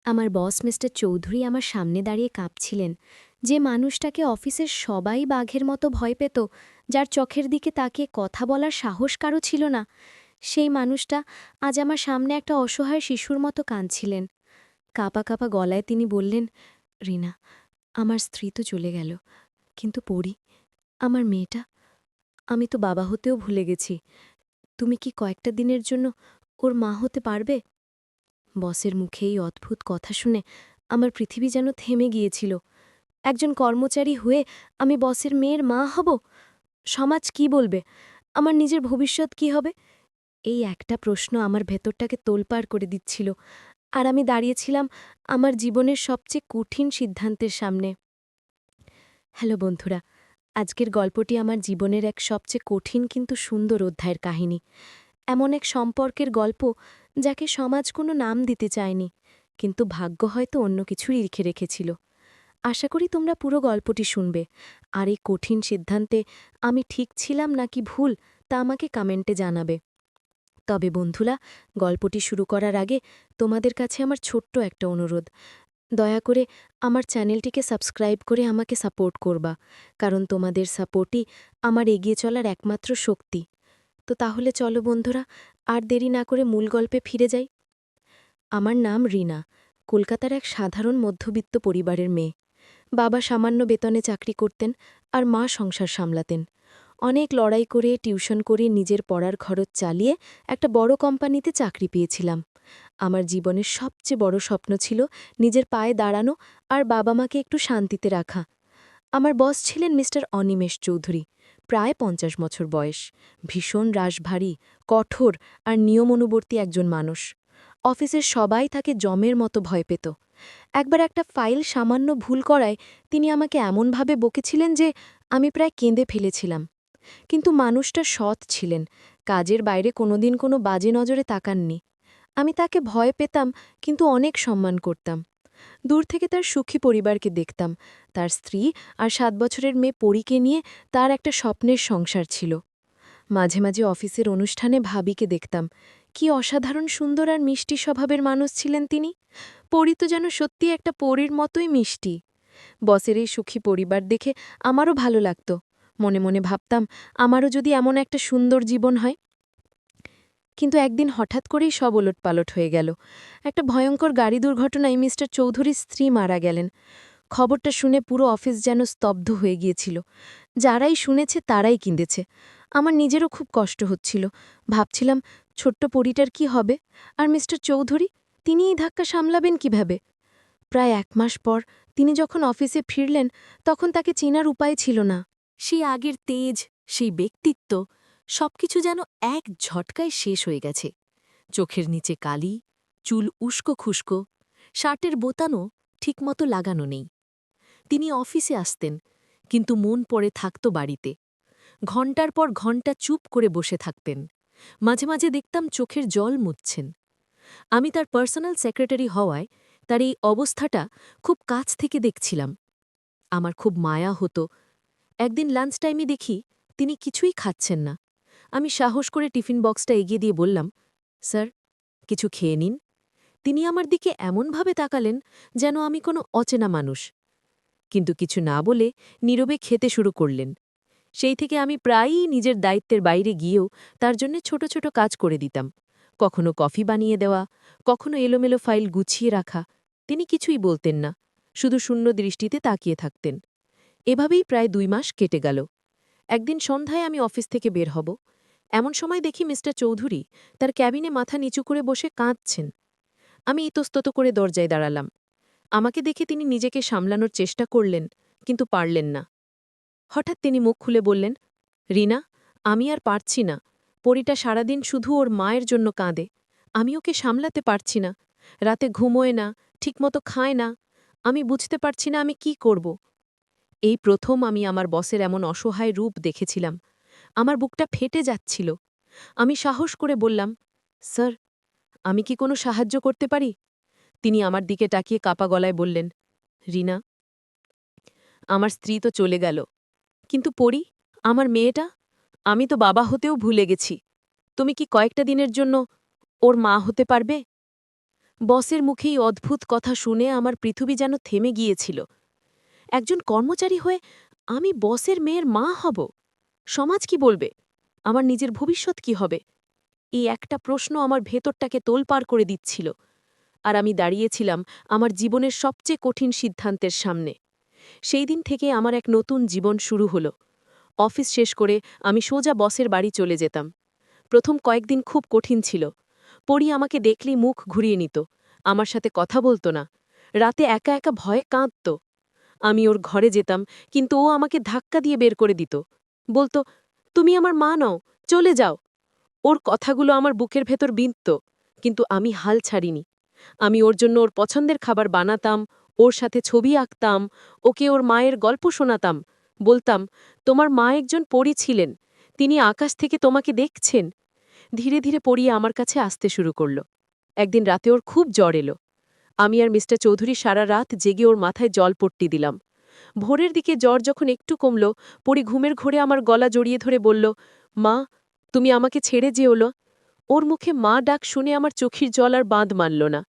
আমার বস মিস্টার চৌধুরী আমার সামনে দাঁড়িয়ে কাঁপছিলেন। যে মানুষটাকে অফিসের সবাই বাঘের মতো ভয় পেত, যার চোখের দিকে তাকিয়ে কথা বলার সাহস কারও ছিল না, সেই মানুষটা আজ আমার সামনে একটা অসহায় শিশুর মতো কাঁদছিলেন। কাঁপা কাঁপা গলায় তিনি বললেন, রিনা, আমার স্ত্রী তো চলে গেল, কিন্তু পড়ি, আমার মেয়েটা, আমি তো বাবা হতেও ভুলে গেছি। তুমি কি কয়েকটা দিনের জন্য ওর মা হতে পারবে? বসের মুখে এই অদ্ভুত কথা শুনে আমার পৃথিবী যেন থেমে গিয়েছিল। একজন কর্মচারী হয়ে আমি বসের মেয়ের মা হব? সমাজ কি বলবে? আমার নিজের ভবিষ্যৎ কি হবে? এই একটা প্রশ্ন আমার ভেতরটাকে তোলপাড় করে দিচ্ছিল, আর আমি দাঁড়িয়েছিলাম আমার জীবনের সবচেয়ে কঠিন সিদ্ধান্তের সামনে। হ্যালো বন্ধুরা, আজকের গল্পটি আমার জীবনের এক সবচেয়ে কঠিন কিন্তু সুন্দর অধ্যায়ের কাহিনী। এমন এক সম্পর্কের গল্প যাকে সমাজ কোনো নাম দিতে চায়নি, কিন্তু ভাগ্য হয়তো অন্য কিছুই লিখে রেখেছিল। আশা করি তোমরা পুরো গল্পটি শুনবে, আর এই কঠিন সিদ্ধান্তে আমি ঠিক ছিলাম নাকি ভুল তা আমাকে কমেন্টে জানাবে। তবে বন্ধুরা, গল্পটি শুরু করার আগে তোমাদের কাছে আমার ছোট্ট একটা অনুরোধ, দয়া করে আমার চ্যানেলটিকে সাবস্ক্রাইব করে আমাকে সাপোর্ট করবা, কারণ তোমাদের সাপোর্টই আমার এগিয়ে চলার একমাত্র শক্তি। তো তাহলে চলো বন্ধুরা, আর দেরি না করে মূল গল্পে ফিরে যাই। আমার নাম রিনা, কলকাতার এক সাধারণ মধ্যবিত্ত পরিবারের মেয়ে। বাবা সামান্য বেতনে চাকরি করতেন, আর মা সংসার সামলাতেন। অনেক লড়াই করে, টিউশন করে নিজের পড়ার খরচ চালিয়ে একটা বড় কোম্পানিতে চাকরি পেয়েছিলাম। আমার জীবনের সবচেয়ে বড় স্বপ্ন ছিল নিজের পায়ে দাঁড়ানো আর বাবা মাকে একটু শান্তিতে রাখা। আমার বস ছিলেন মিস্টার অনিমেষ চৌধুরী, প্রায় ৫০ বছর বয়স, ভীষণ রাশভারী, কঠোর আর নিয়মানুবর্তী একজন মানুষ। অফিসের সবাই তাকে জমের মতো ভয় পেত। একবার একটা ফাইল সামান্য ভুল করায় তিনি আমাকে এমনভাবে বকেছিলেন যে আমি প্রায় কেঁদে ফেলেছিলাম। কিন্তু মানুষটা সৎ ছিলেন, কাজের বাইরে কোনোদিন কোনো বাজে নজরে তাকাননি। আমি তাকে ভয় পেতাম, কিন্তু অনেক সম্মান করতাম। দূর থেকে তার সুখী পরিবারকে দেখতাম, তার স্ত্রী আর ৭ বছরের মেয়ে পরীকে নিয়ে তার একটা স্বপ্নের সংসার ছিল। মাঝে মাঝে অফিসের অনুষ্ঠানে ভাবিকে দেখতাম, কি অসাধারণ সুন্দর আর মিষ্টি স্বভাবের মানুষ ছিলেন তিনি। পরী তো যেন সত্যি একটা পরীর মতোই মিষ্টি। বসের এই সুখী পরিবার দেখে আমারও ভালো লাগত। মনে মনে ভাবতাম, আমারও যদি এমন একটা সুন্দর জীবন হয়। কিন্তু একদিন হঠাৎ করেই সব ওলটপালট হয়ে গেল। একটা ভয়ঙ্কর গাড়ি দুর্ঘটনায় মিস্টার চৌধুরীর স্ত্রী মারা গেলেন। খবরটা শুনে পুরো অফিস যেন স্তব্ধ হয়ে গিয়েছিল। যারাই শুনেছে তারাই কিন্দেছে। আমার নিজেরও খুব কষ্ট হচ্ছিল। ভাবছিলাম, ছোট্ট পরীটার কি হবে? আর মিস্টার চৌধুরী, তিনি এই ধাক্কা সামলাবেন কিভাবে? প্রায় ১ মাস পর তিনি যখন অফিসে ফিরলেন, তখন তাকে চেনার উপায় ছিল না। সেই আগের তেজ, সেই ব্যক্তিত্ব, সবকিছু যেন এক ঝটকায় শেষ হয়ে গেছে। চোখের নিচে কালি, চুল উস্কো খুস্কো, শার্টের বোতামও ঠিকমতো লাগানো নেই। তিনি অফিসে আসতেন, কিন্তু মন পড়ে থাকত বাড়িতে। ঘণ্টার পর ঘণ্টা চুপ করে বসে থাকতেন। মাঝে মাঝে দেখতাম চোখের জল মুছছেন। আমি তার পার্সোনাল সেক্রেটারি হওয়ায় তার এই অবস্থাটা খুব কাছ থেকে দেখছিলাম। আমার খুব মায়া হতো। একদিন লাঞ্চ টাইমে দেখি তিনি কিছুই খাচ্ছেন না। আমি সাহস করে টিফিন বক্সটা এগিয়ে দিয়ে বললাম, স্যার, কিছু খেয়ে নিন। তিনি আমার দিকে এমনভাবে তাকালেন যেন আমি কোনো অচেনা মানুষ, কিন্তু কিছু না বলে নীরবে খেতে শুরু করলেন। সেই থেকে আমি প্রায়ই নিজের দায়িত্বের বাইরে গিয়েও তার জন্য ছোট ছোট কাজ করে দিতাম। কখনো কফি বানিয়ে দেওয়া, কখনো এলোমেলো ফাইল গুছিয়ে রাখা। তিনি কিছুই বলতেন না, শুধু শূন্য দৃষ্টিতে তাকিয়ে থাকতেন। এভাবেই প্রায় ২ মাস কেটে গেল। একদিন সন্ধ্যায় আমি অফিস থেকে বের হব, এমন সময় দেখি মিস্টার চৌধুরী তার ক্যাবিনে মাথা নিচু করে বসে কাঁদছেন। আমি ইতস্তত করে দরজায় দাঁড়ালাম। আমাকে দেখে তিনি নিজেকে সামলানোর চেষ্টা করলেন, কিন্তু পারলেন না। হঠাৎ তিনি মুখ খুলে বললেন, রিনা, আমি আর পারছি না। পরীটা সারাদিন শুধু ওর মায়ের জন্য কাঁদে। আমি ওকে সামলাতে পারছি না। রাতে ঘুমোয় না, ঠিকমতো খায় না। আমি বুঝতে পারছি না আমি কি করব। এই প্রথম আমি আমার বসের এমন অসহায় রূপ দেখেছিলাম। আমার বুকটা ফেটে যাচ্ছিল। আমি সাহস করে বললাম, স্যার, আমি কি কোনো সাহায্য করতে পারি? তিনি আমার দিকে তাকিয়ে কাপা গলায় বললেন, রিনা, আমার স্ত্রী তো চলে গেল, কিন্তু পরী, আমার মেয়েটা, আমি তো বাবা হতেও ভুলে গেছি। তুমি কি কয়েকটা দিনের জন্য ওর মা হতে পারবে? বসের মুখেই অদ্ভুত কথা শুনে আমার পৃথিবী যেন থেমে গিয়েছিল। একজন কর্মচারী হয়ে আমি বসের মেয়ের মা হব? সমাজ কি বলবে? আমার নিজের ভবিষ্যৎ কি হবে? এই একটা প্রশ্ন আমার ভেতরটাকে তোলপাড় করে দিচ্ছিল। আর আমি দাঁড়িয়েছিলাম আমার জীবনের সবচেয়ে কঠিন সিদ্ধান্তের সামনে। সেই দিন থেকে আমার এক নতুন জীবন শুরু হলো। অফিস শেষ করে আমি সোজা বসের বাড়ি চলে যেতাম। প্রথম কয়েকদিন খুব কঠিন ছিল। পরি আমাকে দেখলেই মুখ ঘুরিয়ে নিত, আমার সাথে কথা বলতো না। রাতে একা একা ভয়ে কাঁদত। আমি ওর ঘরে যেতাম, কিন্তু ও আমাকে ধাক্কা দিয়ে বের করে দিত। বলতো, তুমি আমার মা নও, চলে যাও। ওর কথাগুলো আমার বুকের ভেতর বিঁধত, কিন্তু আমি হাল ছাড়িনি। আমি ওর জন্য ওর পছন্দের খাবার বানাতাম, ওর সাথে ছবি আঁকতাম, ওকে ওর মায়ের গল্প শোনাতাম। বলতাম, তোমার মা একজন পরী ছিলেন, তিনি আকাশ থেকে তোমাকে দেখছেন। ধীরে ধীরে পরী আমার কাছে আসতে শুরু করল। একদিন রাতে ওর খুব জ্বর এলো। আমি আর মিস্টার চৌধুরী সারা রাত জেগে ওর মাথায় জলপট্টি দিলাম। ভোরের দিকে জ্বর যখন একটু কমল, পরী ঘুমের ঘোরে আমার গলা জড়িয়ে ধরে বলল, মা, তুমি আমাকে ছেড়ে যেওলো। ওর মুখে মা ডাক শুনে আমার চোখের জল আর বাঁধ মানল না।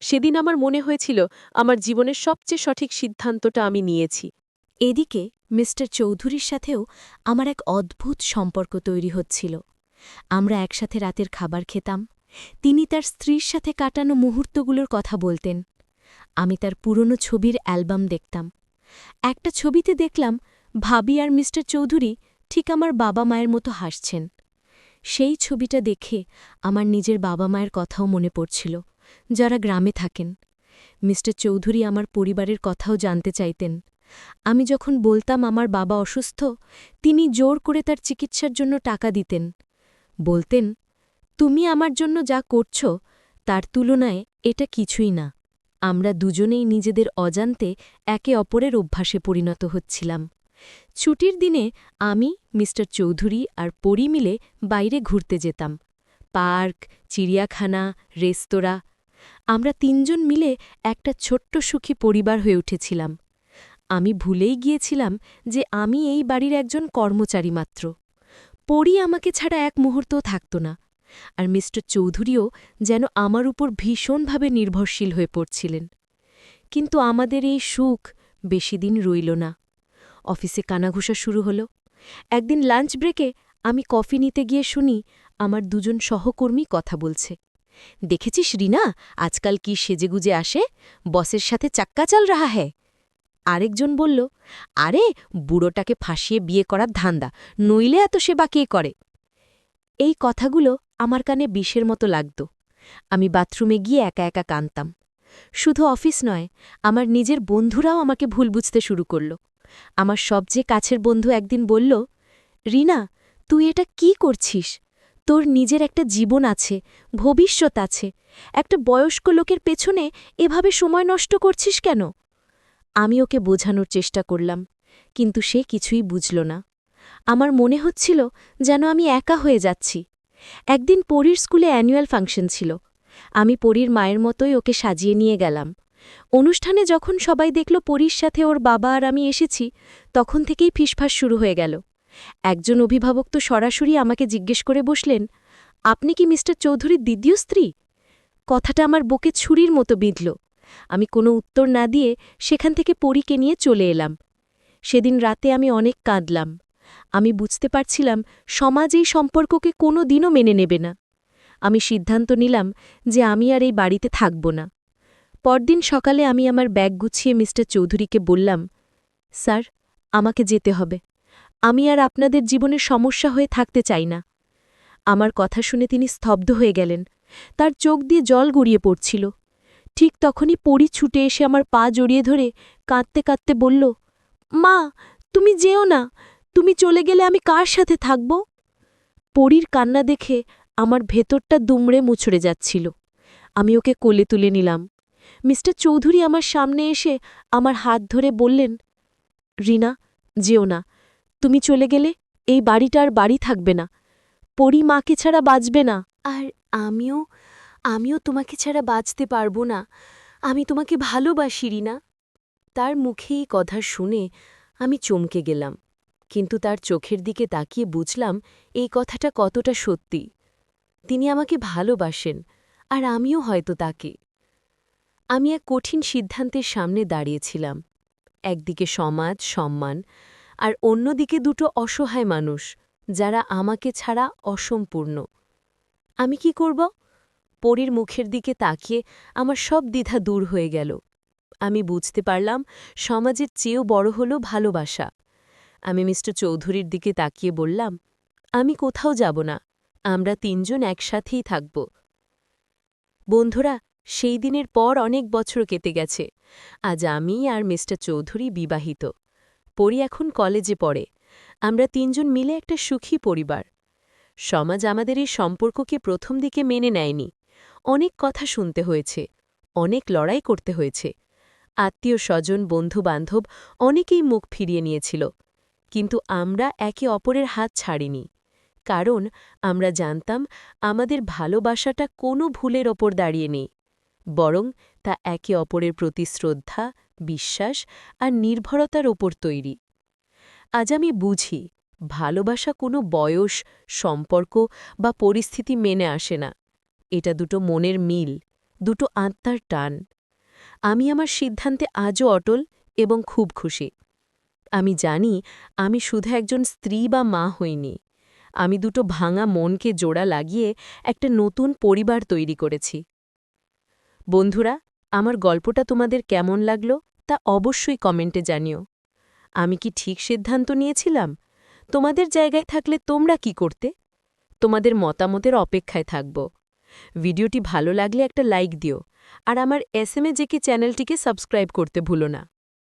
সেদিন আমার মনে হয়েছিল আমার জীবনের সবচেয়ে সঠিক সিদ্ধান্তটা আমি নিয়েছি। এদিকে মিস্টার চৌধুরীর সাথেও আমার এক অদ্ভুত সম্পর্ক তৈরি হচ্ছিল। আমরা একসাথে রাতের খাবার খেতাম। তিনি তার স্ত্রীর সাথে কাটানো মুহূর্তগুলোর কথা বলতেন। আমি তার পুরনো ছবির অ্যালবাম দেখতাম। একটা ছবিতে দেখলাম ভাবি আর মিস্টার চৌধুরী ঠিক আমার বাবা মায়ের মতো হাসছেন। সেই ছবিটা দেখে আমার নিজের বাবা মায়ের কথাও মনে পড়ছিল, যারা গ্রামে থাকেন। মিস্টার চৌধুরী আমার পরিবারের কথাও জানতে চাইতেন। আমি যখন বলতাম আমার বাবা অসুস্থ, তিনি জোর করে তার চিকিৎসার জন্য টাকা দিতেন। বলতেন, তুমি আমার জন্য যা করছ তার তুলনায় এটা কিছুই না। আমরা দুজনেই নিজেদের অজান্তে একে অপরের অভ্যাসে পরিণত হচ্ছিলাম। ছুটির দিনে আমি, মিস্টার চৌধুরী আর পরি মিলে বাইরে ঘুরতে যেতাম। পার্ক, চিড়িয়াখানা, রেস্তোরাঁ। আমরা তিনজন মিলে একটা ছোট্ট সুখী পরিবার হয়ে উঠেছিলাম। আমি ভুলেই গিয়েছিলাম যে আমি এই বাড়ির একজন কর্মচারী মাত্র। পরি আমাকে ছাড়া এক মুহূর্তও থাকত না, আর মিস্টার চৌধুরীও যেন আমার উপর ভীষণভাবে নির্ভরশীল হয়ে পড়ছিলেন। কিন্তু আমাদের এই সুখ বেশিদিন রইল না। অফিসে কানাঘুষা শুরু হল। একদিন লাঞ্চ ব্রেকে আমি কফি নিতে গিয়ে শুনি আমার দুজন সহকর্মী কথা বলছে। দেখেছিস রিনা, আজকাল কি সেজেগুজে আসে, বসের সাথে চাক্কা চাল রাহা হ্যায়। আরেকজন বলল, আরে বুড়োটাকে ফাঁসিয়ে বিয়ে করার ধান্দা, নইলে এত সেবা কে করে। এই কথাগুলো আমার কানে বিষের মতো লাগত। আমি বাথরুমে গিয়ে একা একা কাঁদতাম। শুধু অফিস নয়, আমার নিজের বন্ধুরাও আমাকে ভুল বুঝতে শুরু করল। আমার সবচেয়ে কাছের বন্ধু একদিন বলল, রিনা, তুই এটা কি করছিস? তোর নিজের একটা জীবন আছে, ভবিষ্যৎ আছে। একটা বয়স্ক লোকের পেছনে এভাবে সময় নষ্ট করছিস কেন? আমি ওকে বোঝানোর চেষ্টা করলাম, কিন্তু সে কিছুই বুঝল না। আমার মনে হচ্ছিল যেন আমি একা হয়ে যাচ্ছি। একদিন পরীর স্কুলে অ্যানুয়াল ফাংশন ছিল। আমি পরীর মায়ের মতোই ওকে সাজিয়ে নিয়ে গেলাম। অনুষ্ঠানে যখন সবাই দেখল পরীর সাথে ওর বাবা আর আমি এসেছি, তখন থেকেই ফিসফাস শুরু হয়ে গেল। একজন অভিভাবক তো সরাসরি আমাকে জিজ্ঞেস করে বসলেন, আপনি কি মিস্টার চৌধুরীর দ্বিতীয় স্ত্রী? কথাটা আমার বুকে ছুরির মতো বিঁধল। আমি কোনো উত্তর না দিয়ে সেখান থেকে পরীকে নিয়ে চলে এলাম। সেদিন রাতে আমি অনেক কাঁদলাম। আমি বুঝতে পারছিলাম সমাজ এই সম্পর্ককে কোনো দিনও মেনে নেবে না। আমি সিদ্ধান্ত নিলাম যে আমি আর এই বাড়িতে থাকব না। পরদিন সকালে আমি আমার ব্যাগ গুছিয়ে মিস্টার চৌধুরীকে বললাম, স্যার, আমাকে যেতে হবে। আমি আর আপনাদের জীবনের সমস্যা হয়ে থাকতে চাই না। আমার কথা শুনে তিনি স্তব্ধ হয়ে গেলেন। তার চোখ দিয়ে জল গড়িয়ে পড়ছিল। ঠিক তখনই পরী ছুটে এসে আমার পা জড়িয়ে ধরে কাঁদতে কাঁদতে বলল, মা, তুমি যেও না। তুমি চলে গেলে আমি কার সাথে থাকব? পরীর কান্না দেখে আমার ভেতরটা দুমড়ে মুচড়ে যাচ্ছিল। আমি ওকে কোলে তুলে নিলাম। মিস্টার চৌধুরী আমার সামনে এসে আমার হাত ধরে বললেন, রিনা, যেও না। তুমি চলে গেলে এই বাড়িটা আর বাড়ি থাকবে না। পরী মাকে ছাড়া বাঁচবে না। আর আমিও আমিও তোমাকে ছাড়া বাঁচতে পারব না। আমি তোমাকে ভালোবাসি, রিনা। তার মুখে এই কথা শুনে আমি চমকে গেলাম, কিন্তু তার চোখের দিকে তাকিয়ে বুঝলাম এই কথাটা কতটা সত্যি। তিনি আমাকে ভালোবাসেন, আর আমিও হয়তো তাকে। আমি এক কঠিন সিদ্ধান্তের সামনে দাঁড়িয়েছিলাম। একদিকে সমাজ, সম্মান, আর অন্যদিকে দুটো অসহায় মানুষ, যারা আমাকে ছাড়া অসম্পূর্ণ। আমি কি করব? পরীর মুখের দিকে তাকিয়ে আমার সব দ্বিধা দূর হয়ে গেল। আমি বুঝতে পারলাম সমাজের চেয়েও বড় হল ভালোবাসা। আমি মিস্টার চৌধুরীর দিকে তাকিয়ে বললাম, আমি কোথাও যাব না, আমরা তিনজন একসাথেই থাকব। বন্ধুরা, সেই দিনের পর অনেক বছর কেটে গেছে। আজ আমি আর মিস্টার চৌধুরী বিবাহিত। পরী এখন কলেজে পড়ে। আমরা তিনজন মিলে একটা সুখী পরিবার। সমাজ আমাদের এই সম্পর্ককে প্রথম দিকে মেনে নেয়নি। অনেক কথা শুনতে হয়েছে, অনেক লড়াই করতে হয়েছে। আত্মীয় স্বজন, বন্ধু-বান্ধব অনেকেই মুখ ফিরিয়ে নিয়েছিল। কিন্তু আমরা একে অপরের হাত ছাড়িনি। কারণ আমরা জানতাম আমাদের ভালোবাসাটা কোনো ভুলের ওপর দাঁড়িয়ে নেই, বরং তা একে অপরের প্রতি শ্রদ্ধা, বিশ্বাস আর নির্ভরতার ওপর তৈরি। আজ আমি বুঝি, ভালোবাসা কোনো বয়স, সম্পর্ক বা পরিস্থিতি মেনে আসে না। এটা দুটো মনের মিল, দুটো আত্মার টান। আমি আমার সিদ্ধান্তে আজও অটল এবং খুব খুশি। আমি জানি আমি শুধু একজন স্ত্রী বা মা হইনি, আমি দুটো ভাঙা মনকে জোড়া লাগিয়ে একটা নতুন পরিবার তৈরি করেছি। বন্ধুরা, আমার গল্পটা তোমাদের কেমন লাগলো তা অবশ্যই কমেন্টে জানিও। আমি কি ঠিক সিদ্ধান্ত নিয়েছিলাম? তোমাদের জায়গায় থাকলে তোমরা কি করতে? তোমাদের মতামতের অপেক্ষায় থাকব। ভিডিওটি ভালো লাগলে একটা লাইক দিও, আর আমার এসএমএ জেকে চ্যানেলটিকে সাবস্ক্রাইব করতে ভুলো না।